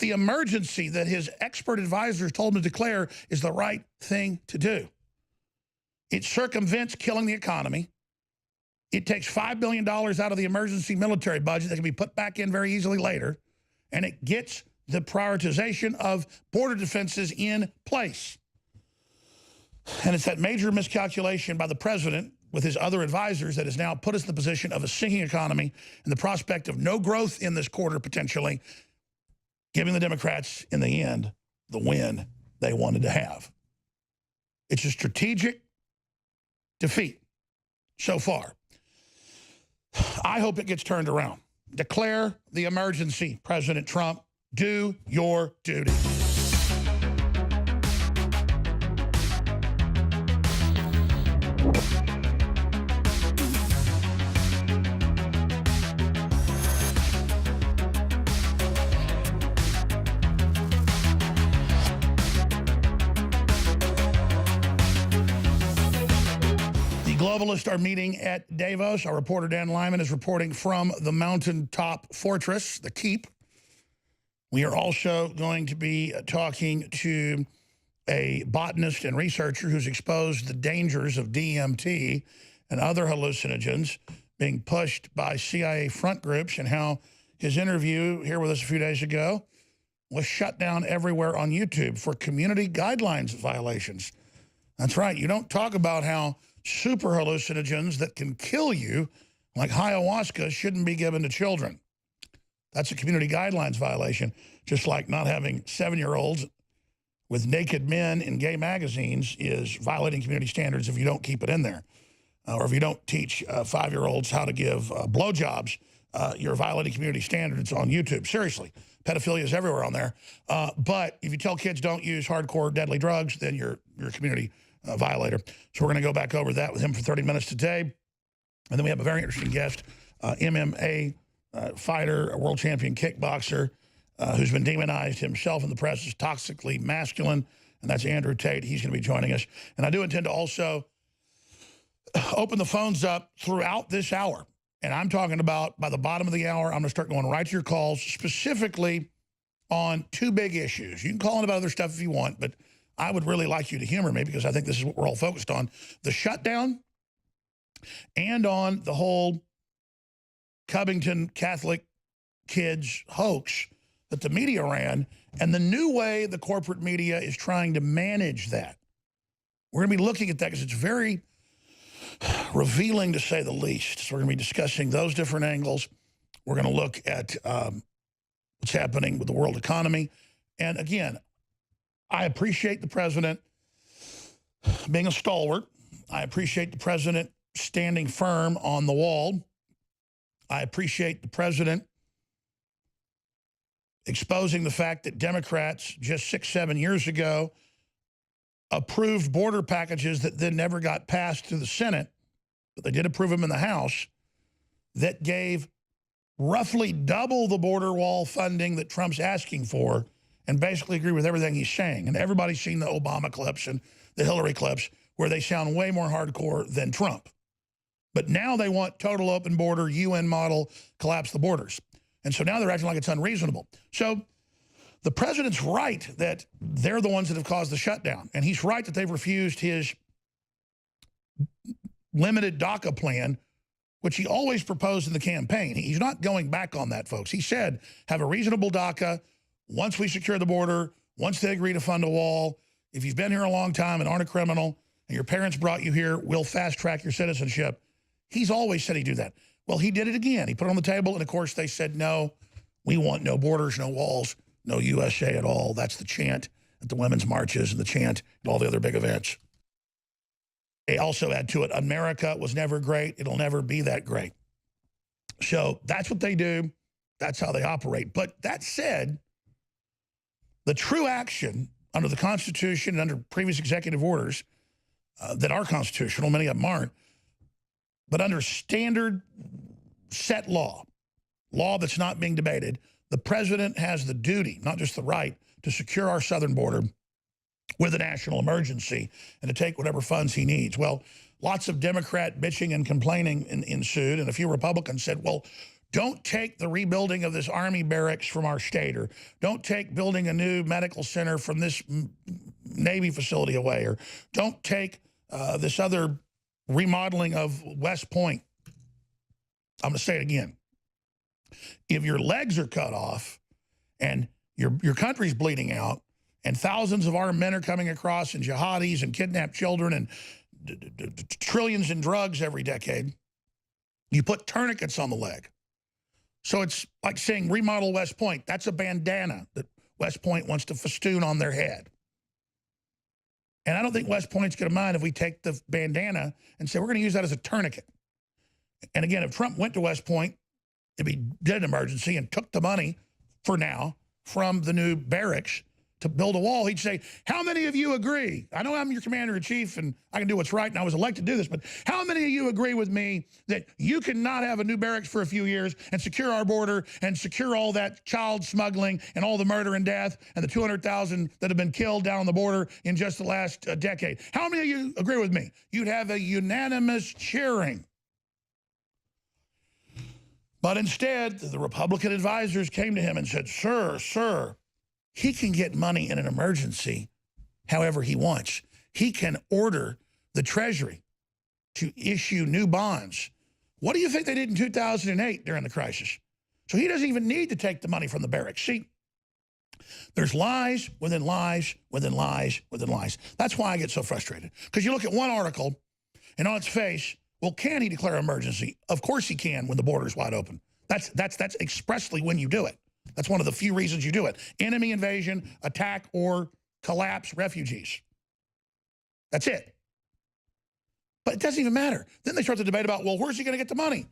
the emergency that his expert advisors told him to declare is the right thing to do. It circumvents killing the economy. It takes $5 billion out of the emergency military budget that can be put back in very easily later, and it gets the prioritization of border defenses in place. And it's that major miscalculation by the president with his other advisors that has now put us in the position of a sinking economy and the prospect of no growth in this quarter potentially, giving the Democrats, in the end, the win they wanted to have. It's a strategic defeat so far. I hope it gets turned around. Declare the emergency, President Trump. Do your duty. Globalists are meeting at Davos. Our reporter Dan Lyman is reporting from the mountaintop fortress, the Keep. We are also going to be talking to a botanist and researcher who's exposed the dangers of DMT and other hallucinogens being pushed by CIA front groups, and how his interview here with us a few days ago was shut down everywhere on YouTube for community guidelines violations. That's right. You don't talk about how super hallucinogens that can kill you, like ayahuasca, shouldn't be given to children. That's a community guidelines violation, just like not having 7-year-olds with naked men in gay magazines is violating community standards if you don't keep it in there. Or if you don't teach 5-year-olds how to give blowjobs, you're violating community standards on YouTube. Seriously, pedophilia is everywhere on there. But if you tell kids don't use hardcore deadly drugs, then you're a community violator. So we're going to go back over that with him for 30 minutes today. And then we have a very interesting guest, MMA fighter, a world champion kickboxer, who's been demonized himself in the press as toxically masculine, and that's Andrew Tate. He's going to be joining us. And I do intend to also open the phones up throughout this hour. And I'm talking about by the bottom of the hour, I'm going to start going right to your calls, specifically on 2 big issues. You can call in about other stuff if you want, but I would really like you to humor me because I think this is what we're all focused on. The shutdown and on the whole Covington Catholic kids hoax that the media ran, and the new way the corporate media is trying to manage that. We're going to be looking at that because it's very revealing, to say the least. So we're going to be discussing those different angles. We're going to look at what's happening with the world economy. And again, I appreciate the president being a stalwart. I appreciate the president standing firm on the wall. I appreciate the president exposing the fact that Democrats just 6-7 years ago approved border packages that then never got passed through the Senate, but they did approve them in the House, that gave roughly double the border wall funding that Trump's asking for, and basically agree with everything he's saying. And everybody's seen the Obama clips and the Hillary clips where they sound way more hardcore than Trump. But now they want total open border, UN model, collapse the borders. And so now they're acting like it's unreasonable. So the president's right that they're the ones that have caused the shutdown. And he's right that they've refused his limited DACA plan, which he always proposed in the campaign. He's not going back on that, folks. He said, have a reasonable DACA. Once we secure the border, once they agree to fund a wall, if you've been here a long time and aren't a criminal and your parents brought you here, we'll fast track your citizenship. He's always said he'd do that. Well, he did it again. He put it on the table, and of course they said, no, we want no borders, no walls, no USA at all. That's the chant at the women's marches and the chant at all the other big events. They also add to it, America was never great. It'll never be that great. So that's what they do. That's how they operate. But that said, the true action under the Constitution and under previous executive orders that are constitutional, many of them aren't, but under standard set law that's not being debated, the president has the duty, not just the right, to secure our southern border with a national emergency and to take whatever funds he needs. Well, lots of Democrat bitching and complaining ensued, and a few Republicans said, well, Don't take the rebuilding of this Army barracks from our state, or don't take building a new medical center from this Navy facility away, or don't take this other remodeling of West Point. I'm going to say it again. If your legs are cut off and your country's bleeding out and thousands of armed men are coming across and jihadis and kidnapped children and trillions in drugs every decade, you put tourniquets on the leg. So it's like saying remodel West Point. That's a bandana that West Point wants to festoon on their head. And I don't think West Point's going to mind if we take the bandana and say we're going to use that as a tourniquet. And again, if Trump went to West Point, if he did an emergency and took the money for now from the new barracks to build a wall, he'd say, how many of you agree? I know I'm your commander-in-chief and I can do what's right and I was elected to do this, but how many of you agree with me that you cannot have a new barracks for a few years and secure our border and secure all that child smuggling and all the murder and death and the 200,000 that have been killed down on the border in just the last decade? How many of you agree with me? You'd have a unanimous cheering. But instead, the Republican advisors came to him and said, sir, he can get money in an emergency however he wants. He can order the Treasury to issue new bonds. What do you think they did in 2008 during the crisis? So he doesn't even need to take the money from the barracks. See, there's lies within lies within lies within lies. That's why I get so frustrated. Because you look at one article and on its face, well, can he declare emergency? Of course he can when the border is wide open. That's expressly when you do it. That's one of the few reasons you do it. Enemy invasion, attack, or collapse refugees. That's it. But it doesn't even matter. Then they start the debate about, well, where's he going to get the money?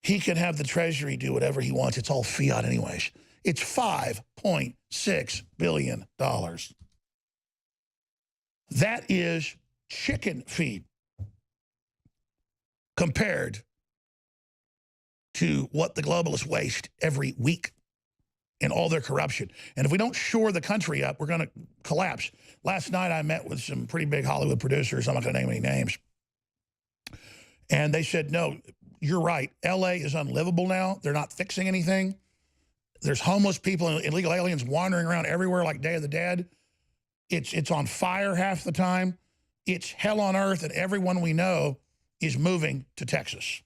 He can have the Treasury do whatever he wants. It's all fiat anyways. It's $5.6 billion. That is chicken feed compared to what the globalists waste every week in all their corruption. And if we don't shore the country up, we're going to collapse. Last night I met with some pretty big Hollywood producers. I'm not going to name any names. And they said, no, you're right. LA is unlivable now. They're not fixing anything. There's homeless people and illegal aliens wandering around everywhere like Day of the Dead. It's on fire half the time. It's hell on earth, and everyone we know is moving to Texas.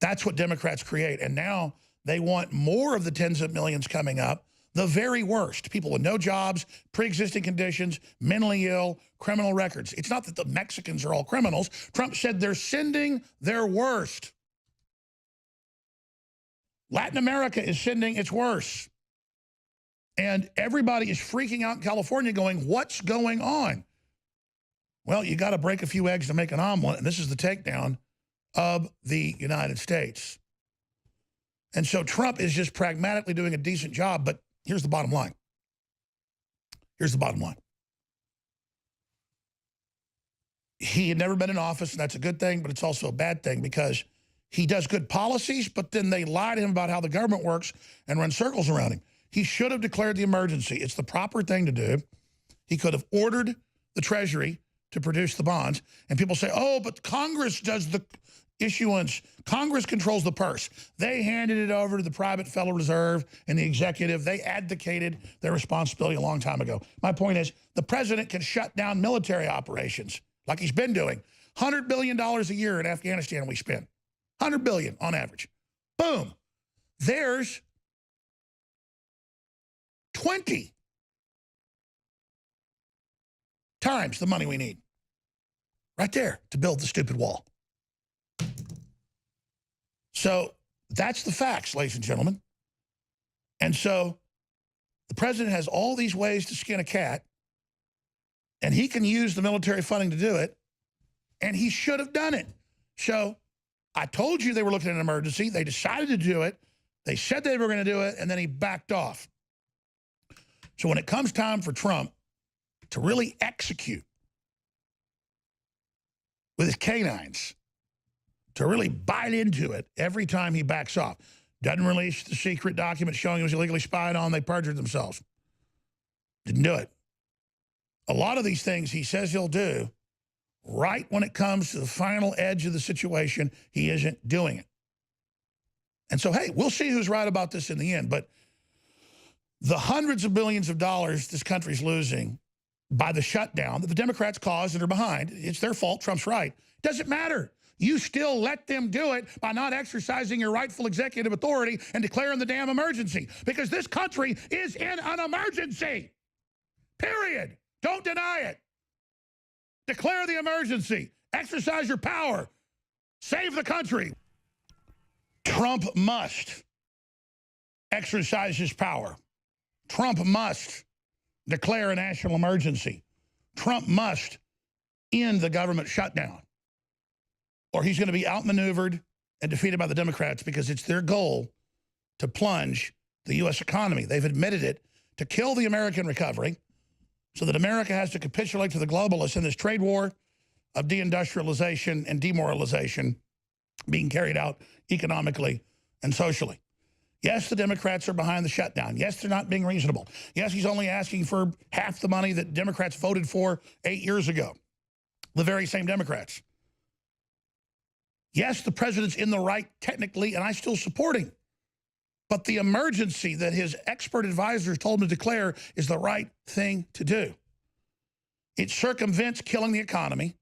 That's what Democrats create. And now they want more of the tens of millions coming up, the very worst. People with no jobs, pre-existing conditions, mentally ill, criminal records. It's not that the Mexicans are all criminals. Trump said they're sending their worst. Latin America is sending its worst. And everybody is freaking out in California going, what's going on? Well, you got to break a few eggs to make an omelet, and this is the takedown of the United States. And so Trump is just pragmatically doing a decent job, but here's the bottom line. Here's the bottom line. He had never been in office, and that's a good thing, but it's also a bad thing because he does good policies, but then they lie to him about how the government works and run circles around him. He should have declared the emergency. It's the proper thing to do. He could have ordered the Treasury to produce the bonds. And people say, oh, but Congress does the issuance. Congress controls the purse. They handed it over to the private Federal Reserve and the executive. They abdicated their responsibility a long time ago. My point is, the president can shut down military operations like he's been doing. $100 billion a year in Afghanistan we spend. $100 billion on average. Boom. There's 20 times the money we need right there to build the stupid wall. So that's the facts, ladies and gentlemen. And so the president has all these ways to skin a cat, and he can use the military funding to do it, and he should have done it. So I told you they were looking at an emergency. They decided to do it. They said they were going to do it, and then he backed off. So when it comes time for Trump to really execute with his canines, to really bite into it every time he backs off, doesn't release the secret document showing he was illegally spied on, they perjured themselves. Didn't do it. A lot of these things he says he'll do right when it comes to the final edge of the situation, he isn't doing it. And so, hey, we'll see who's right about this in the end. But the hundreds of billions of dollars this country's losing by the shutdown that the Democrats caused and are behind, it's their fault, Trump's right, doesn't matter. You still let them do it by not exercising your rightful executive authority and declaring the damn emergency. Because this country is in an emergency. Period. Don't deny it. Declare the emergency. Exercise your power. Save the country. Trump must exercise his power. Trump must declare a national emergency. Trump must end the government shutdown, or he's going to be outmaneuvered and defeated by the Democrats, because it's their goal to plunge the U.S. economy. They've admitted it, to kill the American recovery so that America has to capitulate to the globalists in this trade war of deindustrialization and demoralization being carried out economically and socially. Yes, the Democrats are behind the shutdown. Yes, they're not being reasonable. Yes, he's only asking for half the money that Democrats voted for 8 years ago. The very same Democrats. Yes, the president's in the right technically, and I still support him. But the emergency that his expert advisors told him to declare is the right thing to do. It circumvents killing the economy.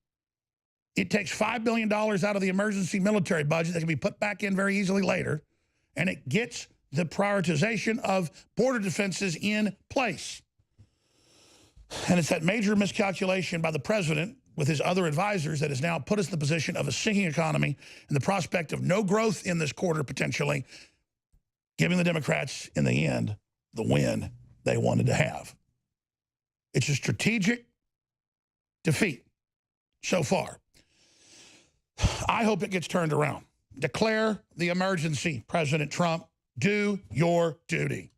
It takes $5 billion out of the emergency military budget that can be put back in very easily later. And it gets the prioritization of border defenses in place. And it's that major miscalculation by the president with his other advisors that has now put us in the position of a sinking economy and the prospect of no growth in this quarter potentially, giving the Democrats, in the end, the win they wanted to have. It's a strategic defeat so far. I hope it gets turned around. Declare the emergency, President Trump. Do your duty.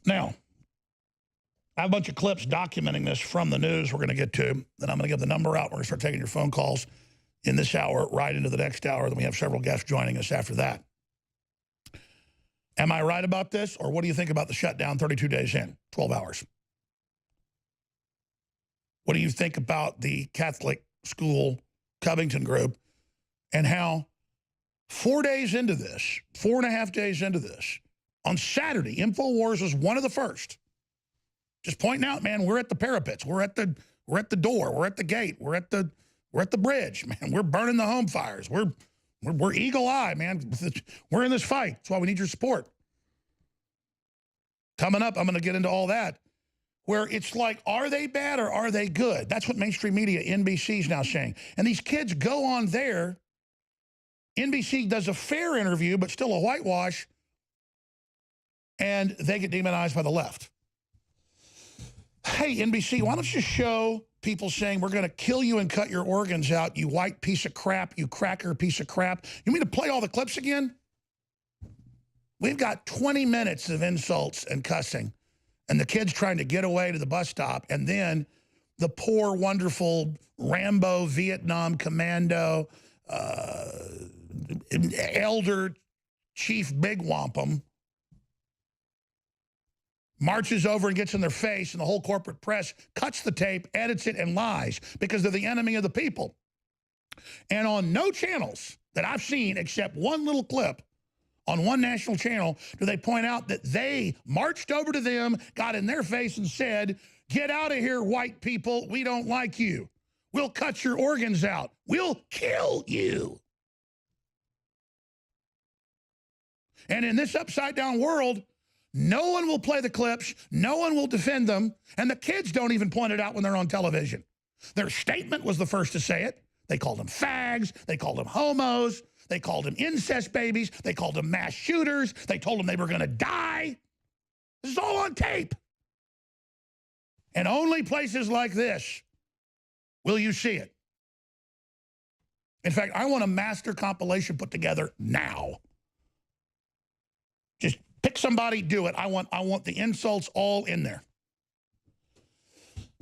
Now, I have a bunch of clips documenting this from the news we're going to get to. Then I'm going to give the number out. We're going to start taking your phone calls in this hour, right into the next hour. Then we have several guests joining us after that. Am I right about this? Or what do you think about the shutdown 32 days in, 12 hours? What do you think about the Catholic school Covington group and how 4 days into this, 4.5 days into this, on Saturday, InfoWars was one of the first. Just pointing out, man, we're at the parapets, we're at the door, we're at the gate, we're at the bridge, man. We're burning the home fires. We're eagle eye, man. We're in this fight. That's why we need your support. Coming up, I'm going to get into all that. Where it's like, are they bad or are they good? That's what mainstream media, NBC, is now saying. And these kids go on there. NBC does a fair interview, but still a whitewash. And they get demonized by the left. Hey, NBC, why don't you show people saying we're going to kill you and cut your organs out, you white piece of crap, you cracker piece of crap. You mean to play all the clips again? We've got 20 minutes of insults and cussing. And the kid's trying to get away to the bus stop. And then the poor, wonderful Rambo, Vietnam commando, elder chief big wampum marches over and gets in their face, and the whole corporate press cuts the tape, edits it, and lies because they're the enemy of the people. And on no channels that I've seen, except one little clip, on one national channel, do they point out that they marched over to them, got in their face and said, get out of here, white people. We don't like you. We'll cut your organs out. We'll kill you. And in this upside-down world, no one will play the clips. No one will defend them. And the kids don't even point it out when they're on television. Their statement was the first to say it. They called them fags. They called them homos. They called them incest babies. They called them mass shooters. They told them they were going to die. This is all on tape. And only places like this will you see it. In fact, I want a master compilation put together now. Just pick somebody, do it. I want the insults all in there.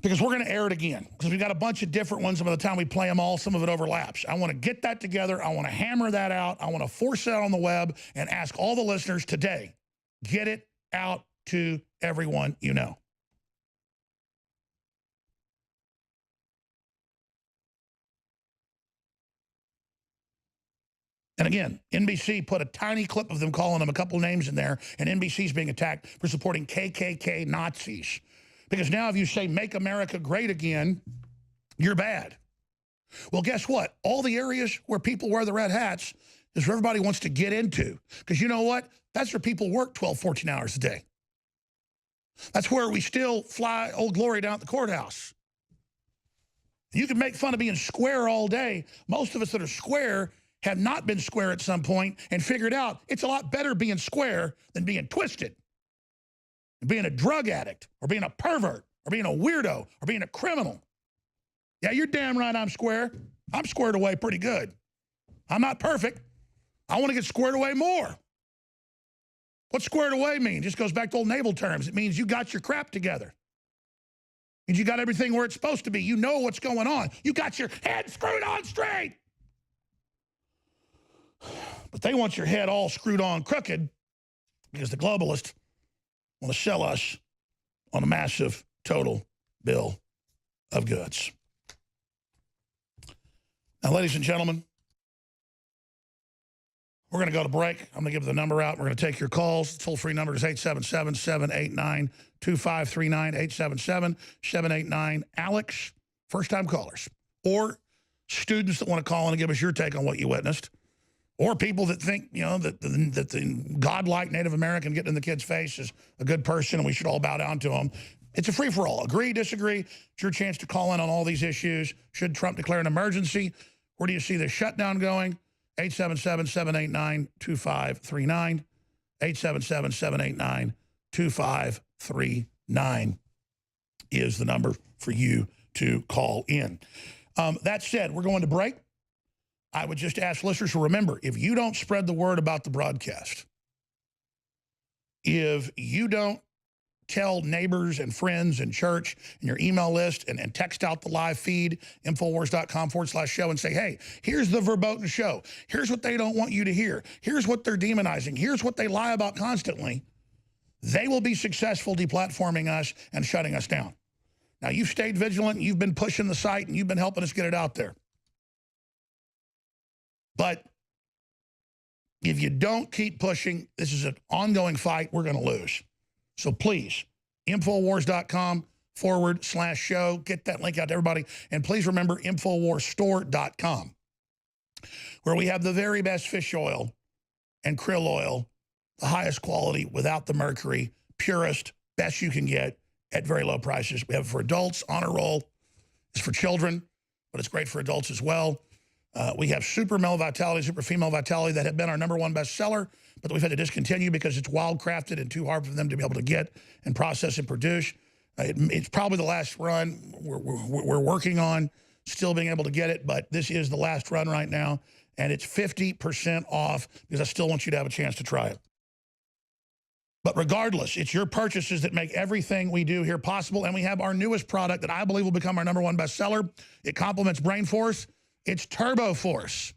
Because we're going to air it again. Because we've got a bunch of different ones, and by the time we play them all, some of it overlaps. I want to get that together. I want to hammer that out. I want to force it out on the web and ask all the listeners today, get it out to everyone you know. And again, NBC put a tiny clip of them calling them a couple names in there, and NBC's being attacked for supporting KKK Nazis. Because now if you say, make America great again, you're bad. Well, guess what? All the areas where people wear the red hats is where everybody wants to get into. Because you know what? That's where people work 12, 14 hours a day. That's where we still fly Old Glory down at the courthouse. You can make fun of being square all day. Most of us that are square have not been square at some point and figured out it's a lot better being square than being twisted, and being a drug addict, or being a pervert, or being a weirdo, or being a criminal. Yeah, you're damn right I'm square. I'm squared away pretty good. I'm not perfect. I want to get squared away more. What squared away mean? Just goes back to old naval terms. It means you got your crap together. It means you got everything where it's supposed to be. You know what's going on. You got your head screwed on straight. But they want your head all screwed on crooked because the globalists want to sell us on a massive total bill of goods. Now, ladies and gentlemen, we're going to go to break. I'm going to give the number out. We're going to take your calls. The toll-free number is 877-789-2539, 877-789-ALEX, first-time callers, or students that want to call in and give us your take on what you witnessed, or people that think, you know, that the godlike Native American getting in the kid's face is a good person and we should all bow down to him. It's a free-for-all. Agree, disagree. It's your chance to call in on all these issues. Should Trump declare an emergency? Where do you see the shutdown going? 877-789-2539, 877-789-2539 is the number for you to call in. That said, we're going to break. I would just ask listeners to remember, if you don't spread the word about the broadcast, if you don't tell neighbors and friends and church and your email list and text out the live feed, Infowars.com/show, and say, hey, here's the verboten show. Here's what they don't want you to hear. Here's what they're demonizing. Here's what they lie about constantly. They will be successful deplatforming us and shutting us down. Now, you've stayed vigilant. You've been pushing the site, and you've been helping us get it out there. But if you don't keep pushing, this is an ongoing fight. We're going to lose. So please, Infowars.com/show. Get that link out to everybody. And please remember InfoWarsStore.com, where we have the very best fish oil and krill oil, the highest quality, without the mercury, purest, best you can get at very low prices. We have it for adults, Honor Roll. It's for children, but it's great for adults as well. We have Super Male Vitality, Super Female Vitality that have been our #1 bestseller, but we've had to discontinue because it's wild-crafted and too hard for them to be able to get and process and produce. It's probably the last run we're working on, still being able to get it, but this is the last run right now, and it's 50% off because I still want you to have a chance to try it. But regardless, it's your purchases that make everything we do here possible, and we have our newest product that I believe will become our #1 bestseller. It complements Brain Force. It's Turbo Force.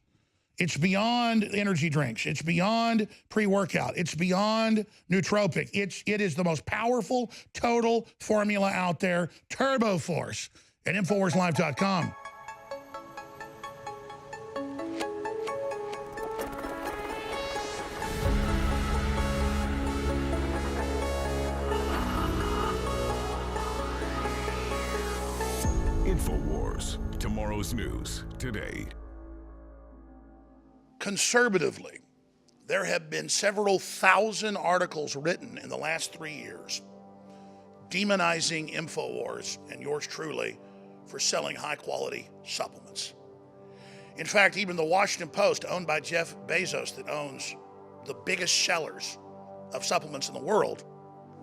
It's beyond energy drinks. It's beyond pre-workout. It's beyond nootropic. It is the most powerful total formula out there, Turbo Force, at InfoWarsLive.com. InfoWars, tomorrow's news today. Conservatively, there have been several thousand articles written in the last 3 years demonizing InfoWars and yours truly for selling high-quality supplements. In fact, even the Washington Post, owned by Jeff Bezos, that owns the biggest sellers of supplements in the world,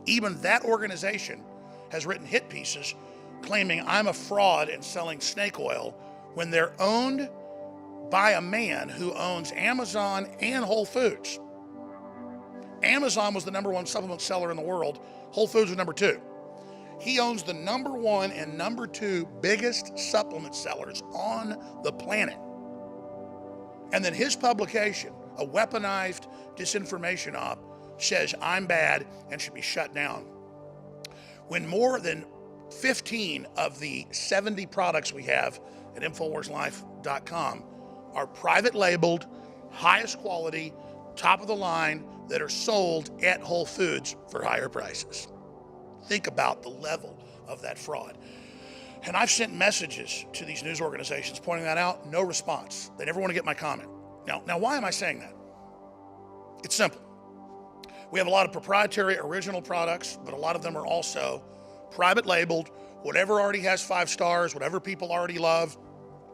even that organization has written hit pieces claiming I'm a fraud in selling snake oil when they're owned by a man who owns Amazon and Whole Foods. Amazon was the #1 supplement seller in the world. Whole Foods was #2. He owns the #1 and #2 biggest supplement sellers on the planet. And then his publication, a weaponized disinformation op, says I'm bad and should be shut down. When more than 15 of the 70 products we have at InfoWarsLife.com are private labeled, highest quality, top of the line that are sold at Whole Foods for higher prices. Think about the level of that fraud. And I've sent messages to these news organizations pointing that out, no response. They never want to get my comment. Now, why am I saying that? It's simple. We have a lot of proprietary original products, but a lot of them are also private labeled, whatever already has 5 stars, whatever people already love,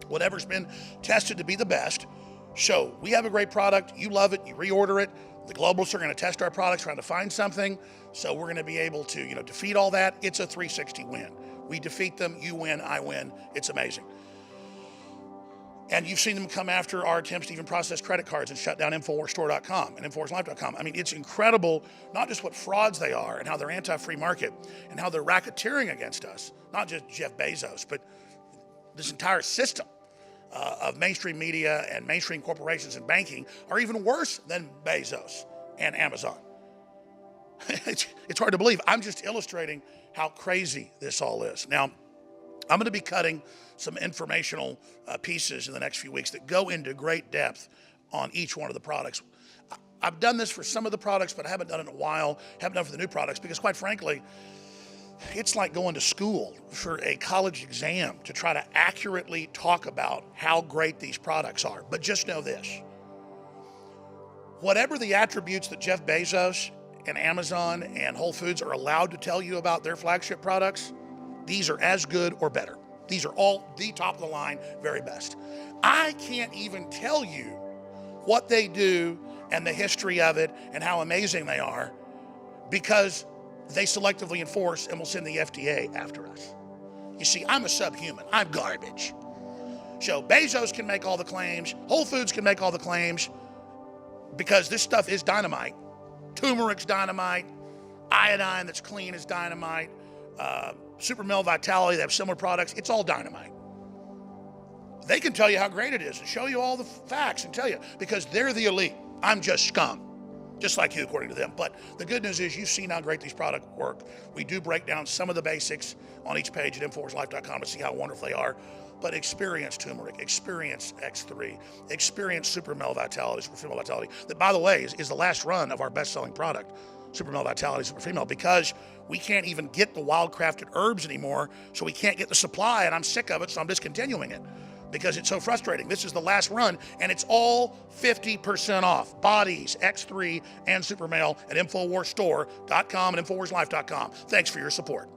whatever's been tested to be the best. So we have a great product, you love it, you reorder it. The globalists are going to test our products, trying to find something. So we're going to be able to, defeat all that. It's a 360 win. We defeat them, you win, I win. It's amazing. And you've seen them come after our attempts to even process credit cards and shut down InfoWarsStore.com and InfoWarsLife.com. I mean, it's incredible, not just what frauds they are and how they're anti-free market and how they're racketeering against us, not just Jeff Bezos, but this entire system of mainstream media and mainstream corporations and banking are even worse than Bezos and Amazon. It's hard to believe. I'm just illustrating how crazy this all is. Now, I'm going to be cutting some informational pieces in the next few weeks that go into great depth on each one of the products. I've done this for some of the products, but I haven't done it in a while. Haven't done it for the new products because, quite frankly, it's like going to school for a college exam to try to accurately talk about how great these products are. But just know this. Whatever the attributes that Jeff Bezos and Amazon and Whole Foods are allowed to tell you about their flagship products, these are as good or better. These are all the top of the line, very best. I can't even tell you what they do and the history of it and how amazing they are because they selectively enforce and will send the FDA after us. You see, I'm a subhuman. I'm garbage. So Bezos can make all the claims. Whole Foods can make all the claims because this stuff is dynamite. Turmeric's dynamite. Iodine that's clean is dynamite. Super Male Vitality, they have similar products. It's all dynamite. They can tell you how great it is and show you all the facts and tell you because they're the elite. I'm just scum, just like you, according to them. But the good news is you've seen how great these products work. We do break down some of the basics on each page at InfoWarsLife.com to see how wonderful they are. But experience turmeric, experience X3, experience Super Male Vitality, Super Female Vitality. That, by the way, is the last run of our best-selling product, Super Male Vitality, Super Female, because we can't even get the wild-crafted herbs anymore, so we can't get the supply, and I'm sick of it, so I'm discontinuing it because it's so frustrating. This is the last run, and it's all 50% off. Bodies, X3, and Super Male at InfoWarsStore.com and InfoWarsLife.com. Thanks for your support.